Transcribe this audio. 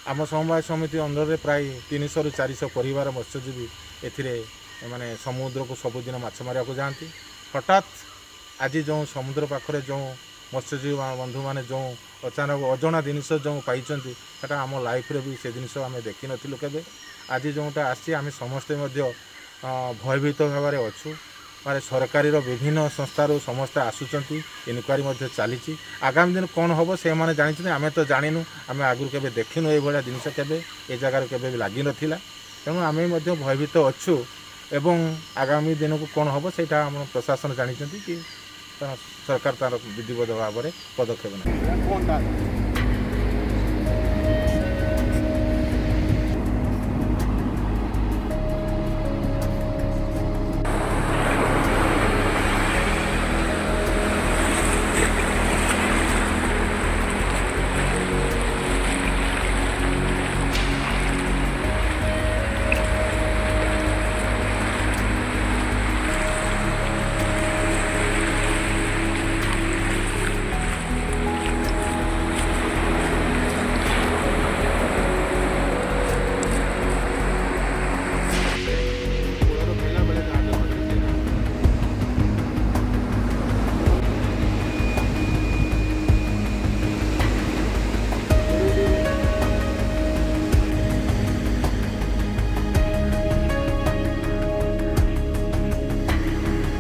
आम समवाय समिति अंडर रे प्राय 300 ରୁ 400 परिवार मत्स्यजीवी एथिरे माने समुद्र को सबुदिन माछ मारिया को जाती। हठात आज जो समुद्र पाखरे जो मत्स्यजीवी बंधु मैंने जो अचानक अजଣା जिनस जो पाई आम लाइफ रे भी से जिनस आम देखी नथिलु केबे। आज जोटा आसी आम समस्ते भयभीत भाव अच्छु। माने सरकारी विभिन्न संस्थार समस्ते आसुचंती इनक्वारी चली। आगामी दिन कौन हम से मैंने जानी आम तो जानू आम आगु के देखिनु ये जिनस के जगार के लगी नाला। तेणु आम भयभीत अच्छु एवं आगामी दिन को कौन हम से प्रशासन जानी कि सरकार तार विधिवत भाव में पदक्षेप नहीं।